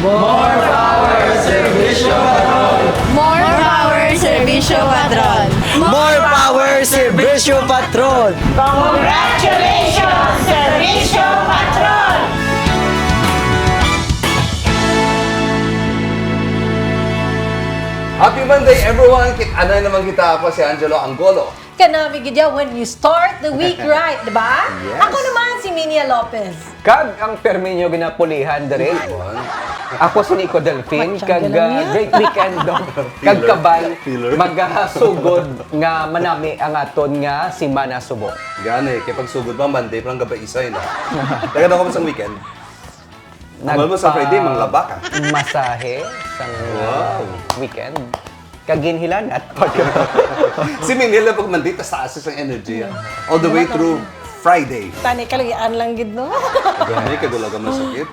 More power, Servisyo Patron! More power, Servisyo Patron! More power, Servisyo Patron! Congratulations, Servisyo Patron! Happy Monday, everyone! Ano naman kita ako, si Angelo Angolo. Kanami gidya when you start the week right, di ba? Yes. Ako naman si Minia Lopez. Kag ang perminyo ginapulihan dere. Ako si Nico Delfin, kag great weekend do. Kag kabay, maghasugod nga manami ang aton nga si Mana Subo. Gani, kaya pag sugod ba, Monday, parang gabay isay na. Taga ako sa weekend. Amal mo sa Friday, manglaba ka. Masahe sa weekend. Kaginhilan at Si Minila pag Monday, tas taas ang energy. All the way through Friday. Tani kalagian lang gid no. Gani, kagulagan mo sakit.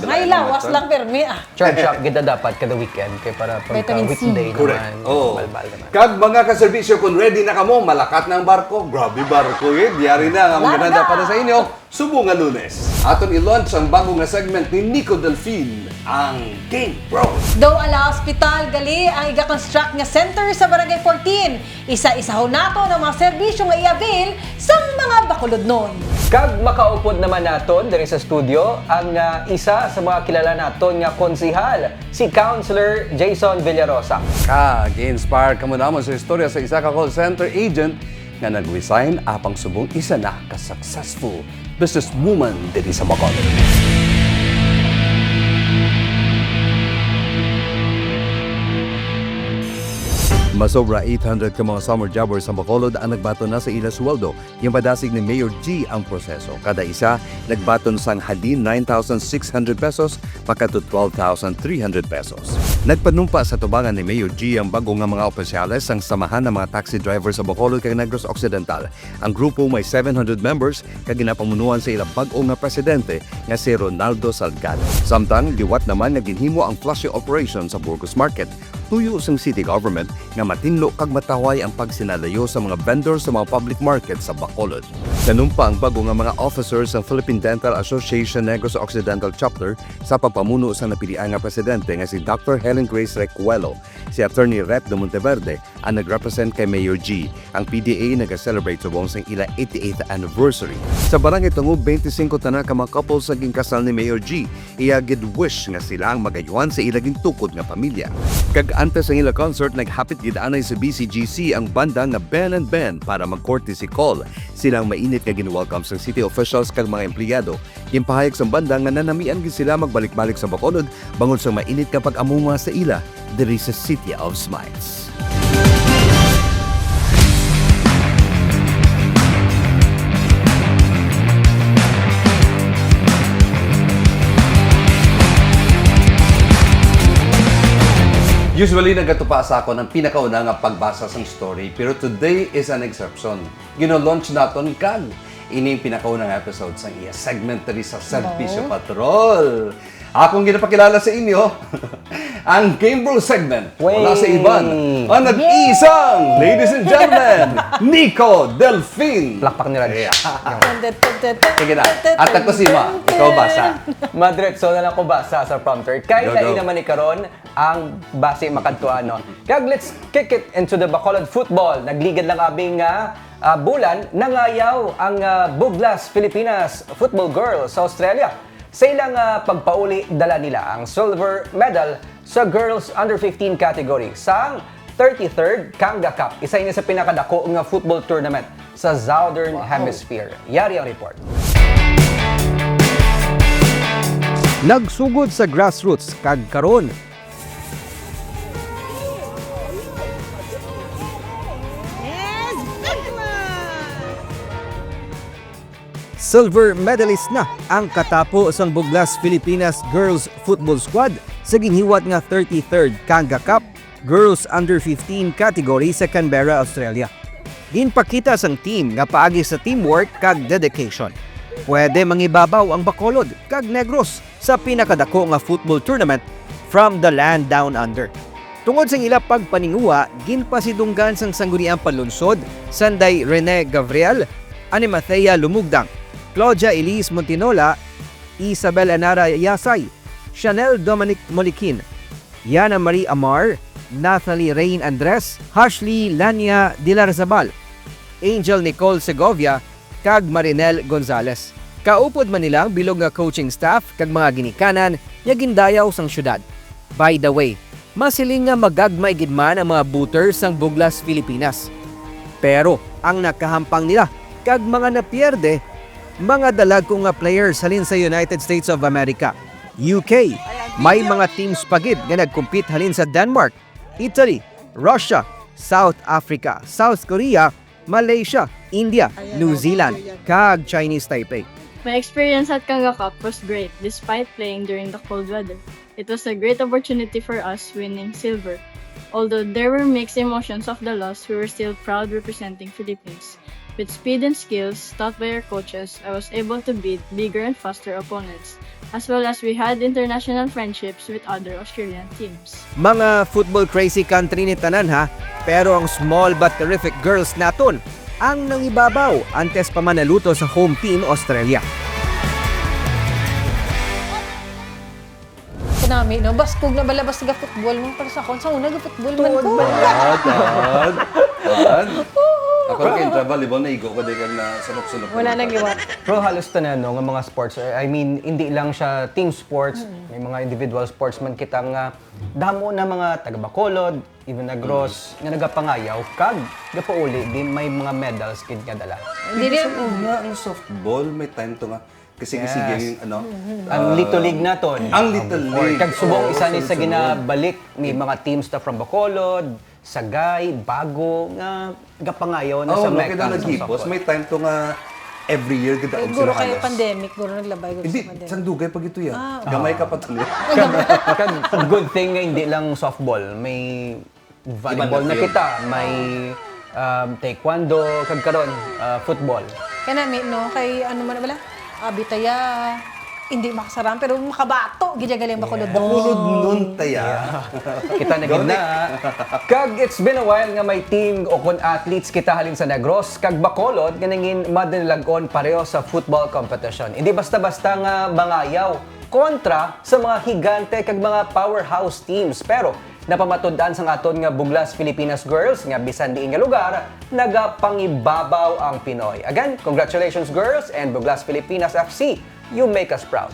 Ay lawas lang permi ah. chop kita dapat kada weekend kay para pagka Vitamin C. weekday Correct. naman. Oh. Balbal naman. Kag mga kaservisyo, kung ready na kamo, malakat na ang barko. Grabe barko eh. Diyari na ang Larga! maganda para sa inyo. Subo nga Lunes. Aton i-launch ang bagong nga segment ni Nico Delfin, ang Game Bro. Daw ala hospital gali ang iga-construct nga center sa Barangay 14. Isa-isahon nato ng mga serbisyo nga i-avail sa mga bakulod nun. Kag makaupod naman naton diri sa studio ang isa sa mga kilala naton nga konsihal, si Councilor Jason Villarosa. Kag-inspire ka mo naman sa istorya sa isa ka call center agent nga nag-resign apang subong isa na ka-successful businesswoman dito sa Bacolod. Masobra 800 ka mga summer jobbers sa Bacolod ang nagbaton na sa ila sweldo. Yung padasig ni Mayor G ang proseso. Kada isa, nagbaton sang halin 9,600 pesos, pagkato 12,300 pesos. Nagpanumpa sa tubangan ni Mayor G ang bago nga mga opisyales ang samahan ng mga taxi driver sa Bacolod kag Negros Occidental. Ang grupo may 700 members kag ginapamunuan sa ilang bago nga presidente nga si Ronaldo Salgado. Samtang liwat naman nga ginhimo ang flushing operation sa Burgos Market. Tuyo sang city government nga matinlo kag mataway ang pagsinalayo sa mga vendors sa mga public market sa Bacolod. Nanumpa ang bago nga mga officers ng Philippine Dental Association Negros Occidental Chapter sa pagpamuno sa napilian nga presidente nga si Dr. Helen Grace Recuelo. Si Attorney Rep de Monteverde ang nag-represent kay Mayor G. Ang PDA nag-celebrate sa buong sang ila 88th anniversary. Sa barangay Tungub, 25 tanan ka mga couples naging kasal ni Mayor G. Iya gid wish nga sila ang magayuan sa ilaging tukod nga pamilya. Kag antes ang ila concert, naghapit gid anay sa BCGC ang banda nga Ben and Ben para mag-courtesy call. Silang mainit nga ginwelcome sa city officials kag mga empleyado. Impahayag sa banda nga nanamian gid sila magbalik-balik sa Bacolod bangod sa mainit nga pag-amuma sa ila diri sa City of Smiles. Usually, nagatupa sa ako ng pinakauna nga pagbasa sa story, pero today is an exception. Gino-launch naton kag ini pinakaunang episode sa iya segment diri sa Servisyo Patrol. Akong ginapakilala sa inyo ang Game Bro segment. Wala sa iban. Ang nag-iisang, ladies and gentlemen, Nico Delfin. Plakpak ni Radya. Sige na. At ako si Ma. Ikaw basa. Madretso na lang ko basa sa prompter. Kaya Go, go. naman ni karon ang base makadtuan no. Kag let's kick it into the Bacolod football. Nagligad lang abing bulan nangayaw ang Buglas Filipinas football girls sa Australia. Sa ilang pagpauli, dala nila ang silver medal sa girls under 15 category sa 33rd Kanga Cup. Isa ini sa pinakadako nga football tournament sa Southern Hemisphere. Yari ang report. Nagsugod sa grassroots kag karon silver medalist na ang katapo sang Buglas Filipinas Girls Football Squad sa ginhiwat nga 33rd Kanga Cup Girls Under 15 category sa Canberra, Australia. Ginpakita sang team nga paagi sa teamwork kag dedication. Pwede mangibabaw ang Bacolod kag Negros sa pinakadako nga football tournament from the land down under. Tungod sa ila pagpaninguha, ginpasidunggan sang sangguniang panlunsod Sanday Rene Gabriel, Animathea Lumugdang, Claudia Elise Montinola, Isabel Anara Yasay, Chanel Dominic Molikin, Yana Marie Amar, Nathalie Rain Andres, Ashley Lania Dilarzabal, Angel Nicole Segovia, kag Marinel Gonzalez. Kaupod man nilang bilog nga coaching staff kag mga ginikanan nga gindayaw sang syudad. By the way, masiling nga magagmay gid man ang mga booters sang Buglas, Pilipinas. Pero ang nakahampang nila kag mga napierde, mga dalagko nga players halin sa United States of America, UK. May mga teams pagid nga nagkompete halin sa Denmark, Italy, Russia, South Africa, South Korea, Malaysia, India, New Zealand, kag Chinese Taipei. My experience at Kanga Cup was great despite playing during the cold weather. It was a great opportunity for us winning silver. Although there were mixed emotions of the loss, we were still proud representing Philippines. With speed and skills taught by our coaches, I was able to beat bigger and faster opponents, as well as we had international friendships with other Australian teams. Mga football crazy country ni tanan ha, pero ang small but terrific girls naton ang nangibabaw antes pa manaluto sa home team Australia. Kanami, no? Baskog na balabas nga football mo para sa akon. Sa una, football man ko. Ako rin kayo travel, ibon na igo ko din na sunok-sunok. Wala nang iwan. Pero halos tanan no, nga mga sports, I mean, hindi lang siya team sports, may mga individual sportsman kitang damo na mga taga-Bacolod, even Negros, nga nagapangayaw, kag gapauli, di may mga medals kid nga dala. Hindi rin. Ang softball, may time to nga. Kasi yung ano. Ang Little League naton. Ang Little League. Kag subong isa ni sa sunod-sunod. ginabalik ni mga teams ta from Bacolod, Sagay, Bago, nga gapangayaw na sa no, Mecca. kaya naghipos. May time to nga every year gadaog Guro sila kayo halos. pandemic, guro naglabay guro Hindi, sa pandemic. sandugay pag ito yan. Gamay ka pa tuloy. Kag good thing nga hindi lang softball, may volleyball na field. kita, may taekwondo, kag karon football. Kanami, no? Kay ano man na bala? Bitaya, hindi makasaram, pero makabato. Gidya-galing Bacolod. Bakulod nun taya. Kita na gid na. Kag it's been a while nga may team o kun athletes kita halin sa Negros kag Bacolod nga nangin madanilagon pareho sa football competition. Hindi basta-basta nga mangayaw kontra sa mga higante kag mga powerhouse teams. Pero napamatud-an sa aton nga Buglas Filipinas girls nga bisan diin nga lugar nagapangibabaw ang Pinoy. Again, congratulations girls and Buglas Filipinas FC. You make us proud.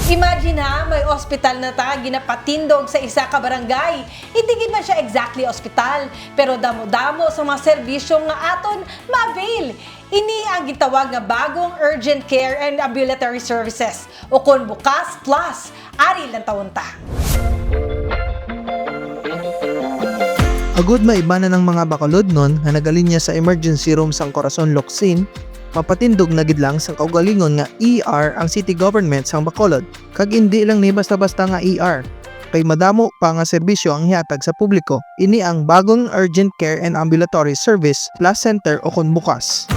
Imagine ha, may ospital na ta, ginapatindog sa isa ka barangay. Hindi gid man siya exactly ospital, pero damo-damo sa mga serbisyong nga aton ma-avail. Ini ang gitawag nga bagong urgent care and ambulatory services o kon bukas plus ari lang taon ta. Agud maibana ng mga Bacolod nun nga nagalinya sa emergency room sang Corazon Locsin, mapatindog na gid lang sa kaugalingon nga ER ang city government sang Bacolod. Kag hindi lang ni basta-basta nga ER, kay madamo pa nga serbisyo ang hihatag sa publiko. Ini ang bagong urgent care and ambulatory service plus center o kon bukas.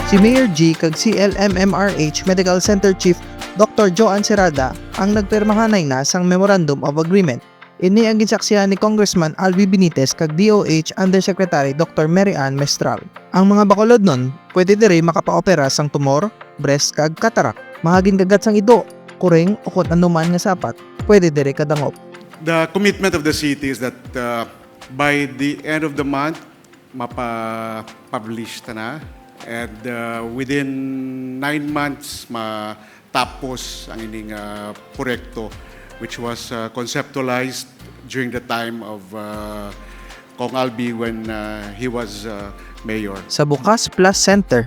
Si Mayor G kag CLMMRH Medical Center Chief Dr. Joan Serrada ang nagpirmahanay na sang Memorandum of Agreement. Ini ang ginsaksihan ni Congressman Alvi Benitez kag DOH Undersecretary Dr. Mary Ann Mestral. Ang mga Bacolod nun, pwede diri makapaopera sang tumor, breast kag cataract. Mahagin kagat sang ido, kuring o kung anuman nga sapat, pwede diri kadangop. The commitment of the city is that by the end of the month, mapa-publish na. And within 9 months, matapos ang ining proyekto, which was conceptualized during the time of Kong Albi when he was mayor. Sa Bukas Plus Center,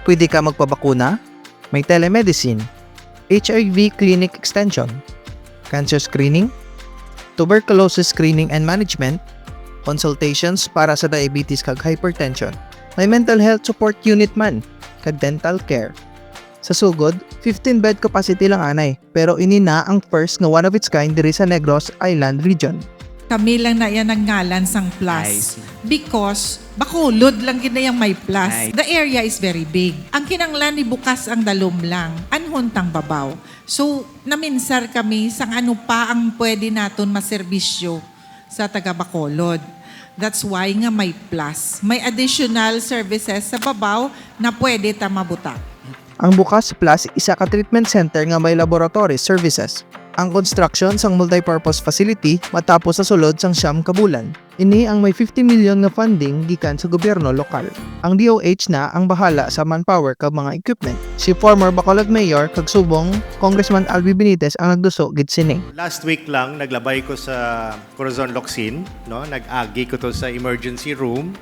pwede ka magpabakuna, may telemedicine, HIV clinic extension, cancer screening, tuberculosis screening and management, consultations para sa diabetes kag hypertension, may mental health support unit man, kag dental care. Sa sugod, 15-bed capacity lang anay, pero ini na ang first nga one of its kind diri sa Negros Island region. kami lang na yan ang ngalan sang I plus. see. Because Bacolod lang gina yung may plus. Right. The area is very big. Ang kinanglan ni bukas ang dalom lang. Anhuntang babaw. So, naminsar kami sang ano pa ang pwede naton maserbisyo sa taga Bacolod. That's why nga may plus. May additional services sa babaw na pwede ta mabutak. Ang Bukas Plus isa ka treatment center nga may laboratory services. Ang construction sang multipurpose facility matapos sa sulod sang siyam ka bulan. Ini ang may 50 million nga funding gikan sa gobyerno lokal. Ang DOH na ang bahala sa manpower kag mga equipment. Si former Bacolod Mayor kag subong Congressman Albi Benitez ang nagduso gid sini. Last week lang naglabay ko sa Corazon Locsin, no? Nag-agi ko to sa emergency room.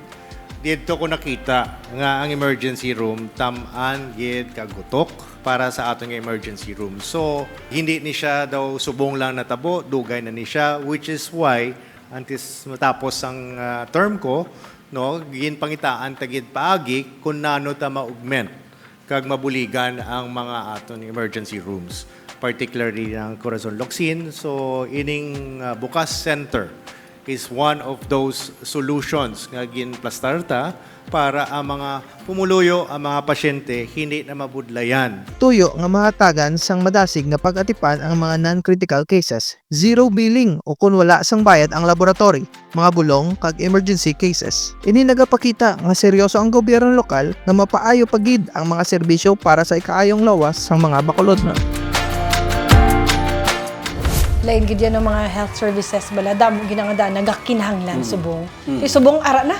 Dito ko nakita nga ang emergency room tamaan gid kagutok para sa atong emergency room. So, hindi ni siya daw subong lang natabo, dugay na ni siya, which is why antes matapos ang term ko, no, ginpangitaan tagid paagi kung nano ta ma-augment kag mabuligan ang mga aton emergency rooms, particularly ng Corazon Locsin. So, ining Bukas Center is one of those solutions nga ginplastarta para ang mga pumuluyo, ang mga pasyente hindi na mabudlayan. Tuyo nga mahatagan sang madasig nga pag-atipan ang mga non-critical cases. Zero billing o kung wala sang bayad ang laboratory, mga bulong kag emergency cases. Ini nagapakita nga seryoso ang gobyerno lokal na mapaayo pagid ang mga serbisyo para sa ikaayong lawas sang mga Bacolodnon. Lain gid yan ng mga health services bala damo ginangada nagakinahanglan subong. Subong ara na.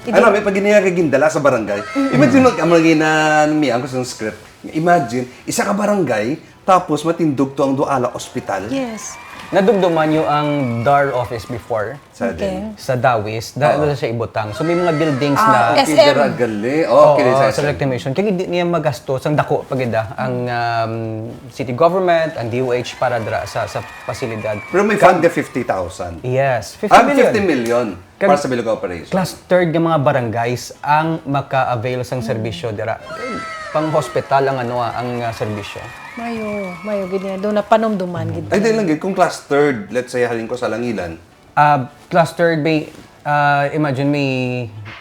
Ano, may paginiya kay gindala sa barangay. Imagine mo, ang ko sa script. Imagine, isa ka barangay, tapos matindog to ang Duala Hospital. Yes. Nadugduman yung ang DAR office before Sa din. sa Dawis, dahil siya ibutang. So may mga buildings na SM. Gali. Okay, sa reclamation. Kaya hindi niya magastos ang dako pagida ang city government, ang DOH para dra sa pasilidad. Pero may fund na 50,000. Yes, 50 Ah, million. 50 million para sa Bilog Operation. Class 3 ng mga barangays ang maka-avail sang serbisyo dira. Pang hospital ang ang serbisyo. Mayo gid niya do na panomduman gid. Ay, di lang gid. Kung class 3, let's say, halin ko sa Langilan, Class 3 may imagine may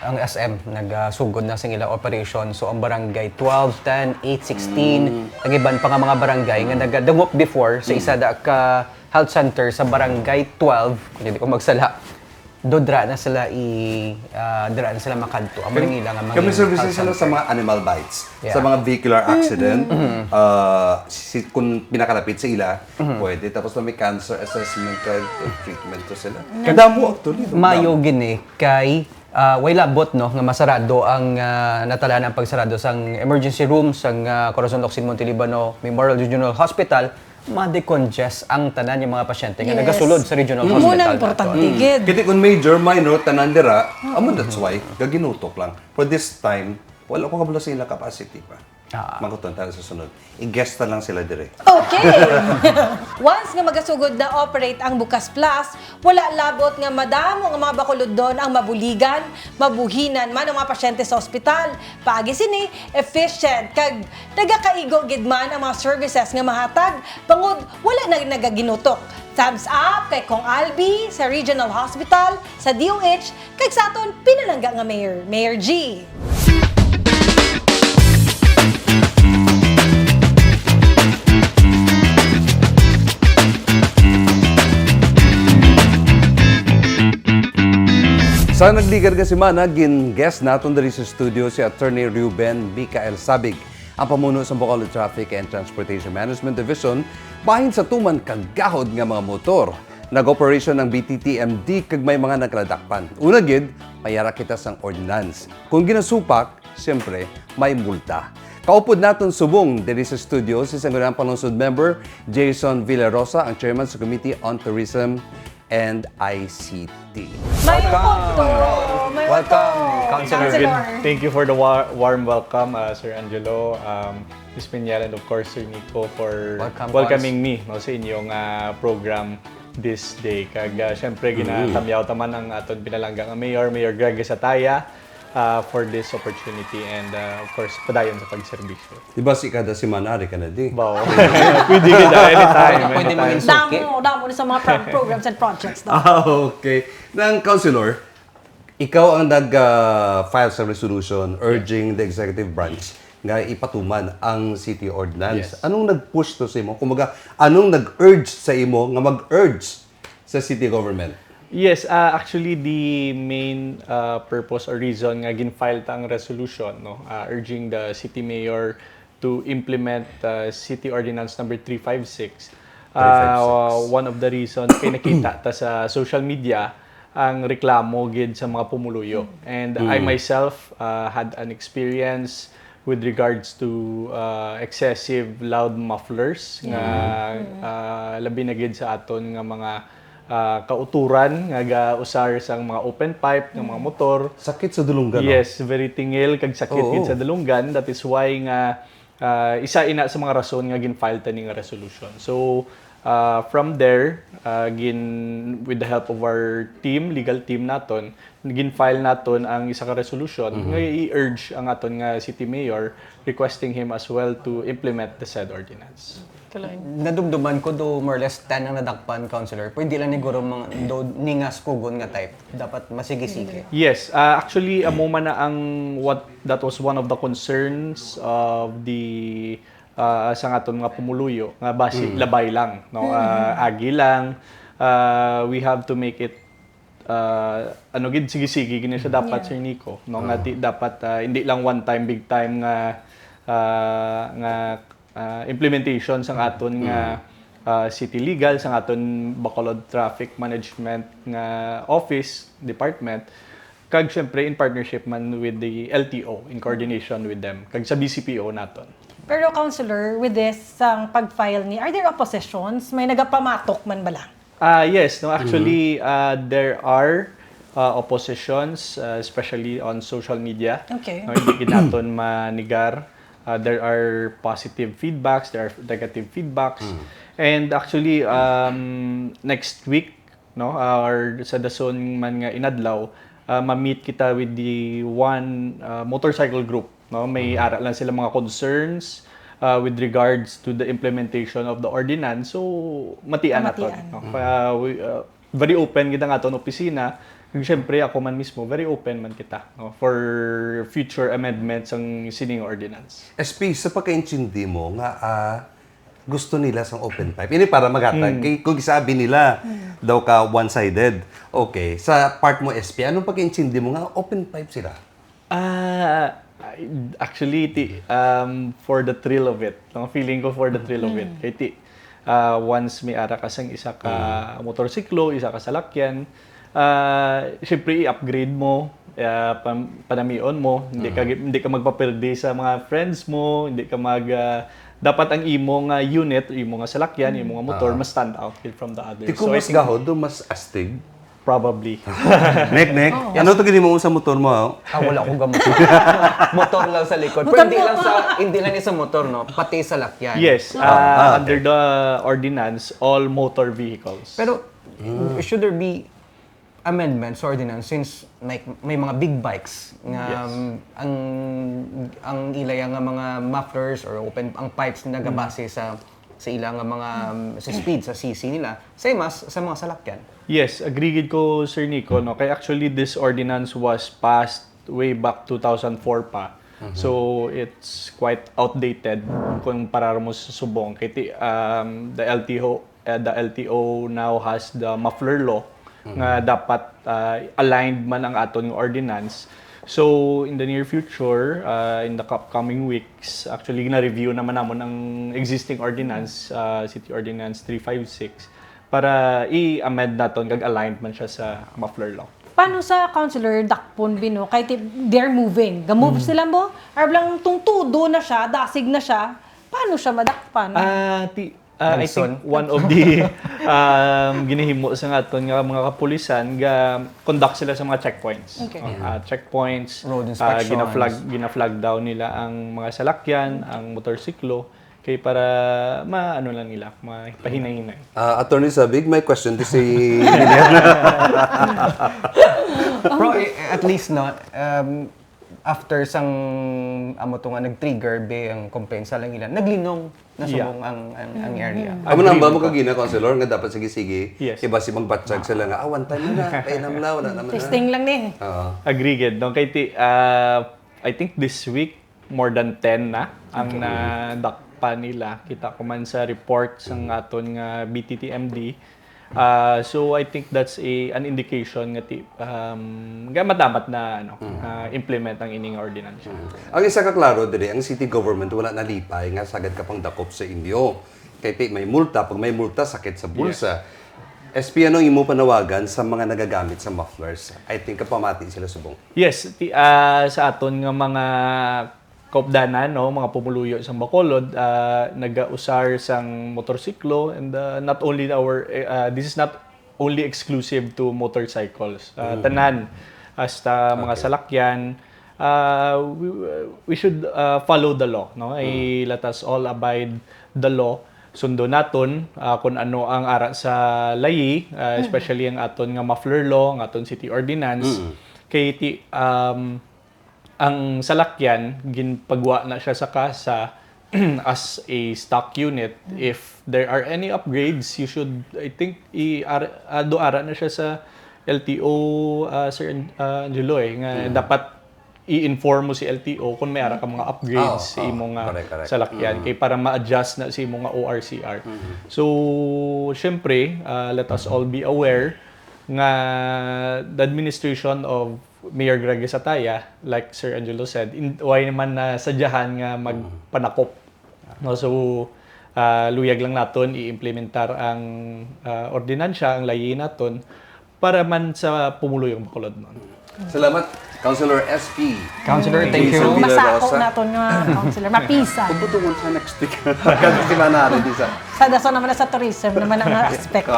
ang SM nagsugod na sa ilang operation. So ang barangay 12, 10, 8, 16, nagiban pa nga mga barangay nga nagadungop before sa isa da ka health center sa barangay 12, kung hindi ko magsala. Dodra na sila dra na sila makadto. Ang Manila nga mga kami services sila sa mga animal bites, Yeah. sa mga vehicular accident, kung pinakalapit sa ila, pwede. Tapos na may cancer assessment, treatment to sila. Kadamo actually. Mayo gini kay way labot no nga masarado ang natala ng pagsarado sang emergency room sang Corazon Locsin Montelibano Memorial Regional Hospital, ma-decongest ang tanan yung mga pasyente nga Yes. nagasulod sa regional hospital. Muna importante gid. Kiti kung major, minor, tanan dira, that's why, gaginutok lang. For this time, wala ko kabalo sa ilang capacity pa. Makuton tayo sa sunod. I-guest na lang sila dire. Okay. Once nga magasugod na operate ang Bukas Plus, wala labot nga madamo nga mga Bacolod doon ang mabuligan, mabuhinan man ang mga pasyente sa ospital. Paagi sini efficient kag nagakaigo gid man ang mga services nga mahatag bangod wala na nagaginutok. Thumbs up kay Kong Albi sa Regional Hospital, sa DOH, kag sa aton pinalangga nga Mayor, Mayor G. Sa nagligar ka si Mana, gin-guest natin dari sa studio si Attorney Ruben Micael Sabig, ang pamuno sa Bacolod Traffic and Transportation Management Division, bahin sa tuman kagahod nga mga motor. Nag-operation ng BTTMD kag may mga nagladakpan. Una gid, mayara kita sang ordinance. Kung ginasupak, siyempre, may multa. Kaupod natin subong diri sa studio si Sangguniang Panlungsod Member Jason Villarosa, ang Chairman sa Committee on Tourism and ICT. Welcome, Councilor. Thank you for the warm welcome, Sir Angelo, Ms. Piñal, and of course, Sir Nico, for welcoming me no, sa inyong program this day. Kag syempre, ginakamyaw taman ang aton pinalanggang Mayor Greg Sataya, for this opportunity and of course padayon sa pagserbisyo. Diba si kada si Manari ka na di? Bao. Pwede kita anytime. Pwede maging suki. Damo sa mga programs and projects daw. Okay. Nang Councilor, ikaw ang nag-file sa resolution urging the executive branch nga ipatuman ang city ordinance. Yes. Anong nag-push to sa imo? Kumaga, anong nag-urge sa imo nga mag-urge sa city government? Yes, actually the main purpose or reason nga gin-file ta ang resolution urging the city mayor to implement city ordinance number 356. One of the reasons kay nakita ta sa social media ang reklamo gid sa mga pumuluyo. And I myself had an experience with regards to excessive loud mufflers nga labi na gid sa aton nga mga kauturan nga usar sang mga open pipe ng mga motor. Sakit sa dulunggan. Yes, very tingil kag sakit gid sa dulunggan. That is why nga isa ina sa mga rason nga gin-file ta ning resolution. So from there, with the help of our team, legal team naton, gin-file naton ang isa ka resolution nga i-urge ang aton nga city mayor requesting him as well to implement the said ordinance. Nadumduman ko do more or less 10 ang nadakpan, Councilor. Pwede lang ni guro mga do ningas kugon nga type. Dapat masigi-sige. Yes, actually amo man na ang that was one of the concerns of the sa aton nga pumuluyo nga basi labay lang agi lang. We have to make it gid sige-sige gini siya dapat Sir Nico nga dapat hindi lang one time big time nga implementation sang aton nga city legal sang aton Bacolod Traffic Management nga office department kag syempre in partnership man with the LTO in coordination with them kag sa BCPO naton. Pero Councilor, with this ang pag-file ni, are there oppositions? May nagapamatok man ba lang? Yes, actually there are oppositions especially on social media. Okay. Hindi naton manigar. There are positive feedbacks, there are negative feedbacks. And actually next week or sa dason man nga inadlaw ma-meet kita with the one motorcycle group. May ara lang sila mga concerns with regards to the implementation of the ordinance. So matian naton. Very open kita nga aton opisina. Siyempre ako man mismo very open man kita for future amendments ang sining ordinance. SP, sa pagkaintindi mo nga gusto nila sang open pipe. Ini para magatag. Kung isabi nila daw ka one-sided. Okay. Sa part mo SP, anong pagkaintindi mo nga open pipe sila? Actually, for the thrill of it. Feeling ko for the thrill of it. Kaya once may ara ka sang isa ka motorsiklo, isa ka salakyan, syempre i-upgrade mo, panamion mo, hindi ka magpaperde sa mga friends mo, hindi ka dapat ang imo nga unit, imo nga salakyan, imo nga motor, mas stand out from the others. Kung mas gahod, mas astig? Probably. Nek. Ano to gini mo sa motor mo? Wala akong gamot. Motor lang sa likod. Pero hindi lang sa motor, pati sa lakyan. Yes, under the ordinance, all motor vehicles. Pero should there be amendments ordinance since may mga big bikes nga ang ilay nga mga mufflers or open ang pipes na nagabase sa ilang mga sa speed sa CC nila same as sa mga salakyan. Yes, agree gid ko Sir Nico kay actually this ordinance was passed way back 2004 pa. So it's quite outdated kung para mo sa subong kay the LTO now has the muffler law nga dapat aligned man ang aton ordinance. So in the near future, in the upcoming weeks, actually na-review naman namon ang existing ordinance, City Ordinance 356 para i-amend naton kag aligned man siya sa muffler law. Paano sa Councilor Dakpon Bino? Kahit they're moving. Ga-move sila mo? Or lang tungtudo na siya, dasig na siya. Paano siya madakpan? I think one of the ginihimo sa aton nga mga kapulisan conduct sila sa mga checkpoints. Okay. Checkpoints, road inspections. gina-flag down nila ang mga salakyan, ang motorsiklo kay para maano lang nila, mapahinay-hinay. Attorney Sabig, may question to si Lilian. Pero at least no, after sang amo to nga nag-trigger be ang kompensa lang ilan, naglinong nasubong ang area. Amo nang ba mo kagina, Councilor, nga dapat sige-sige, Yes. iba si magbatsag sila nga, one time na, kaya namlaw na naman na. Testing lang ni. Agree gid. No, kay I think this week more than 10 na ang nadakpa nila. Kita ko man sa report sang aton nga BTTMD. So I think that's an indication nga madamat na implement ang ining ordinance. Ang isa ka klaro diri, ang city government wala nalipay nga sagad ka pang dakop sa inyo. Kay may multa, pag may multa sakit sa bulsa. SP, anong imo panawagan sa mga nagagamit sa mufflers? I think kapamati sila subong. Yes, sa aton nga mga kaupdanan, no, mga pumuluyo sa Bacolod, nagausar sang motorsiklo, and not only this is not only exclusive to motorcycles. Tanan, hasta mga salakyan, we should follow the law, no? Let us all abide the law. Sundo naton kung ano ang ara sa layi, especially ang aton nga muffler law, ang aton city ordinance. Kay ang salakyan, ginpagwa na siya sa kasa as a stock unit. If there are any upgrades, you should, I think, doara na siya sa LTO, Sir Angelo, nga dapat i-inform mo si LTO kung may ara ka mga upgrades sa imong correct. salakyan, kay para ma-adjust na sa imong ORCR. So, syempre, let us all be aware nga the administration of Mayor Greg Sataya, like Sir Angelo said, why naman na sadyahan nga magpanakop. No, so, luyag lang naton i-implementar ang ordinansya, ang layi naton, para man sa pumuloy ang Bacolod nun. Salamat, Councilor SP. Councilor, thank you. Masako na ito nga, Councilor. Mapisa. Pupuntungan sa next week. Kasi manari di sa... Sa daso naman na sa tourism naman ang aspect.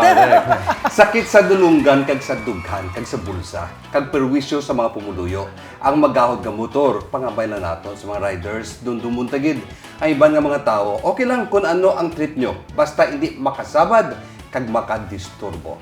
Sakit sa dulunggan, kag sa dughan, kag sa bulsa, kag perwisyo sa mga pumuluyo. Ang magahod nga motor, pangabay na naton sa mga riders, doon dumuntagid. Ang iban nga mga tao, okay lang kung ano ang trip nyo, basta hindi makasabad, kag makadisturbo.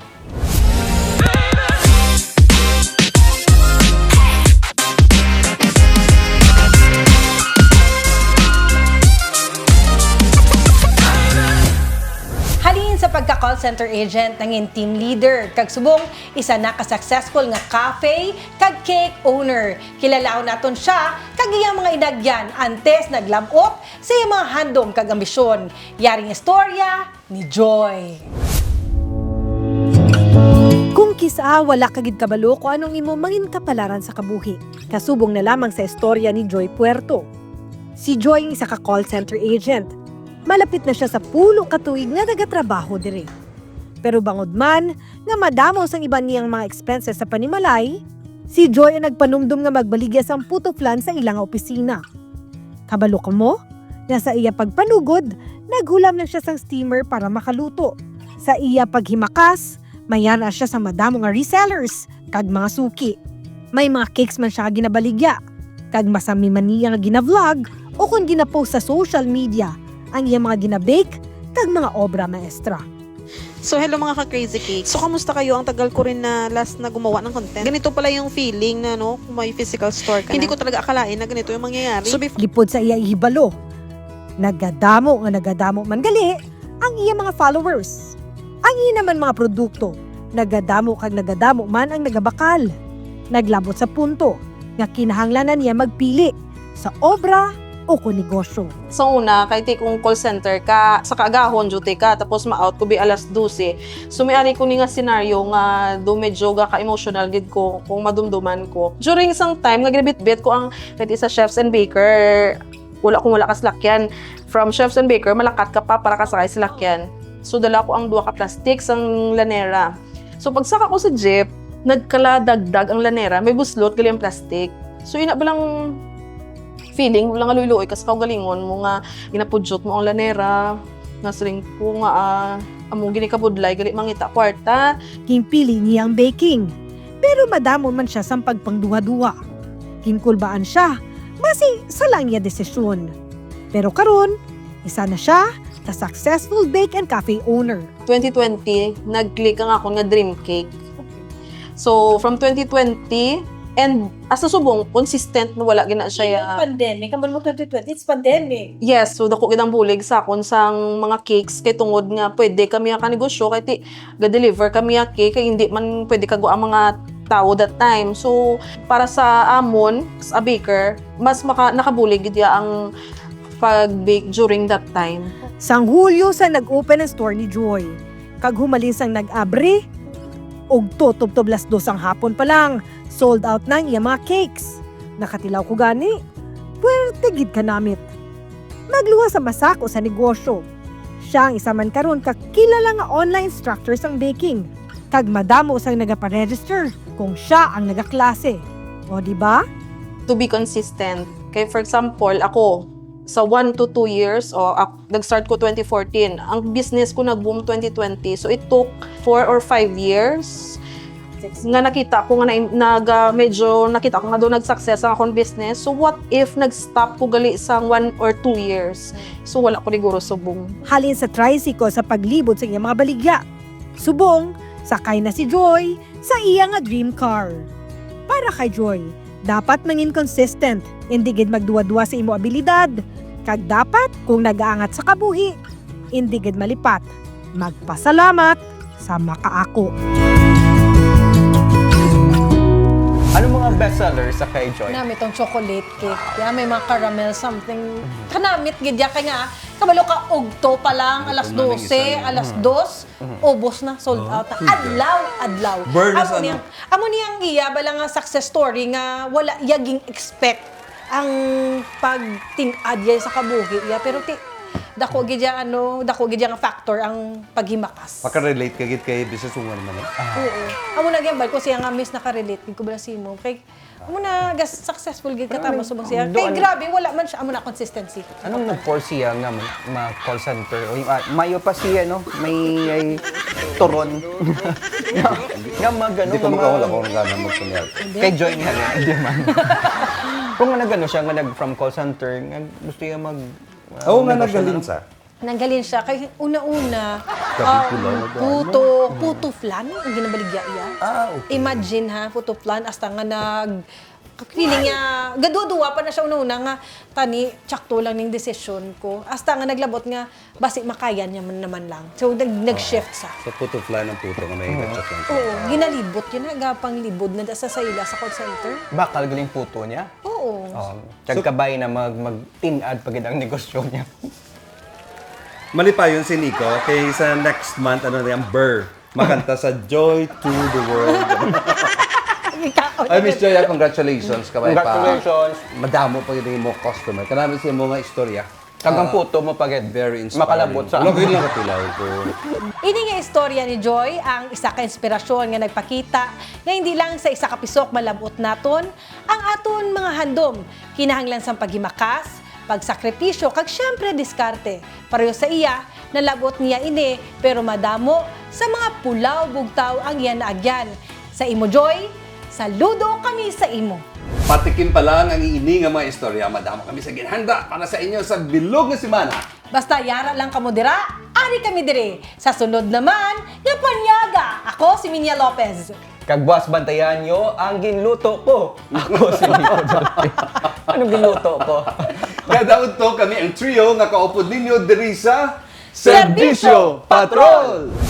Halin sa pagka-call center agent nangin team leader kag subong isa na ka-successful nga cafe kag cake owner. Kilalaon naton siya kag iyang mga inagyan antes naglabot sa iyang mga handom kag ambisyon. Yaring istorya ni Joy. Kung kisa wala kagid kabalo kung anong imo mangin kapalaran sa kabuhi. Kasubong na lamang sa istorya ni Joy Puerto. Si Joy ang isa ka call center agent. Malapit na siya sa pulo katuig nga nagatrabaho diri. Pero bangod man nga madamo sang iban niyang mga expenses sa panimalay, si Joy ang nagpanumdum nga magbaligya sang putoflan sa ilang opisina. Kabalo ka mo? Na sa iya pagpanugod, naghulam na siya sang steamer para makaluto. Sa iya paghimakas, mayana siya sa madamo nga resellers kag mga suki. May mga cakes man siya ginabaligya, kag masami man niya nga ginavlog o kung ginapost sa social media ang iyang mga ginabake kag mga obra maestra. So hello mga ka-Crazy Cake. So kamusta kayo? Ang tagal ko rin na last na gumawa ng content. Ganito pala yung feeling na kung may physical store ka Hindi ko talaga akalain na ganito yung mangyayari. So Gipod sa iya ihibalo. Nagadamo man gali ang iyang mga followers. Ang iya naman mga produkto, nagadamo man ang nagabakal. Naglabot sa punto nga kinahanglanan niya magpili sa obra o kung negosyo. Sa una, kahit kung call center ka, sa kaagahon, duty ka, tapos ma-out ko bi alas 12. So may ari ko ni nga senaryo nga do medyo ka-emotional gid ko kung madumduman ko. During isang time, nga ginabit-bit ko ang kahit isa Chefs and Baker, wala ka salakyan. From Chefs and Baker, malakat ka pa para kasakay salakyan. So dala ko ang 2 ka plastic sang lanera. So pagsaka ko sa jeep, nagkaladagdag ang lanera, may buslot gali ang plastic. So yun na balang feeling, walang aluy-luoy kasi kaugalingon mo nga ginapudyot mo ang lanera, nasring ko nga among ginikabudlay, gali mangita kwarta. Kimpili niya ang baking, pero madamo man siya sa pagpangduwa-duwa. Kinkulbaan siya, basi sa lang niya desisyon. Pero karon, isa na siya ka successful bake and cafe owner. 2020, nag-click ang ako nga dream cake. So from 2020 and as subong consistent na wala gina siya. Pandemic, ang mo 2020, it's pandemic. Yes, so dako gid ang bulig sa akon sang mga cakes kay tungod nga pwede kami ka negosyo kay ti ga-deliver kami cake kay hindi man pwede kago ang mga tao that time. So para sa amon as a baker, mas nakabulig gid ya ang pag-bake during that time. Sang Hulyo sa nag-open ang store ni Joy. Kag humalin sang nag-abre, og tutub-tub las 2 ang hapon pa lang, sold out na ang iyang mga cakes. Nakatilaw ko gani, puwerte gid ka namit. Nagluwa sa masako sa negosyo. Siya ang isa man karon kakilala nga online instructor sang baking. Kag madamo sang nagaparegister kung siya ang nagaklase. O di ba? To be consistent. Kay for example, ako sa 1 to 2 years nag-start ko 2014. Ang business ko nag-boom 2020. So it took 4 or 5 years nga nakita ko nga medyo nakita ko nga doon nag-success ang akong business. So what if nag-stop ko gali sa 1 or 2 years? So wala ko siguro subong. Halin sa tricycle sa paglibot sa iyang mga baligya. Subong, sakay na si Joy sa iya nga dream car. Para kay Joy, dapat mangin consistent, hindi gid magduwa-duwa sa imo abilidad. Kag dapat kung nagaangat sa kabuhi, hindi gid malipat. Magpasalamat sa makaako. Anong mga bestseller sa kay Joy? Namit tong chocolate cake. Yeah, may mga caramel something. Kanamit gid ya kay nga kabalo ka ugto pa lang alas 12, alas 2, ubos na, sold out na. Adlaw. Amo niyang iya bala nga success story nga wala yaging expect ang pagtin-ad yan sa kabuhi. Yeah, pero dako gid ya nga factor ang paghimakas. Maka-relate ka gid kay business woman man. Oo. Amo na gyud ko siya nga miss naka-relate gid ko bala simo kay amo na successful gid katama subong siya. Kay grabe wala man siya amo na consistency. Anong nag-force siya nga ma-call center? O mayo pa siya, no? May turon. Nga magano. Hindi ko makawala kung gano'n magpunyal. Kay Joy nga, hindi man. Kung nga nagano siya, nga from call center, nga gusto niya Oo nga, nagaling sa. Nanggalin siya kay una-una puto flan ang ginabaligya iya. Okay. Imagine ha, puto flan hasta nga feeling niya gaduwa pa na siya una-una nga tani tsakto lang ning decision ko. Hasta nga naglabot nga basi makayan niya man naman lang. So nag-shift sa. So puto fly ng puto nga may higap lang. Oo, ginalibot yun agapang libod na sa ila sa call center. Bakal galing puto niya? Oo. Kagkabay na mag-tin-ad pagid ang negosyo niya. Mali pa yun si Nico, kay sa next month, Burr, makanta sa Joy to the World. Ay, Miss Joy, congratulations. Congratulations. Madamo pa yun mo customer. Kanami siya mo nga istorya. Kagang puto mo pagid. Very inspiring. Makalabot sa akin. Ano lang katilaw ko. Ini nga istorya ni Joy ang isa ka inspirasyon nga nagpakita nga hindi lang sa isa ka pisok malabot naton ang aton mga handom kinahanglan sa paghimakas, pagsakripisyo kag syempre diskarte. Pareho sa iya nalabot niya ini pero madamo sa mga pulaw bugtaw ang iyan naagyan. Sa imo Joy, saludo kami sa imo. Patikim pa lang ang iini nga mga istorya. Madamo kami sa ginhanda para sa inyo sa bilog nga semana. Basta yara lang kamo dira, ari kami dire. Sa sunod naman, nga panyaga. Ako si Minya Lopez. Kagbuas bantayan nyo ang ginluto ko. Ako si Nico Dolce. Anong ginluto ko? Gadaod to kami ang trio nga kaupod ninyo diri sa Serbisyo Patrol!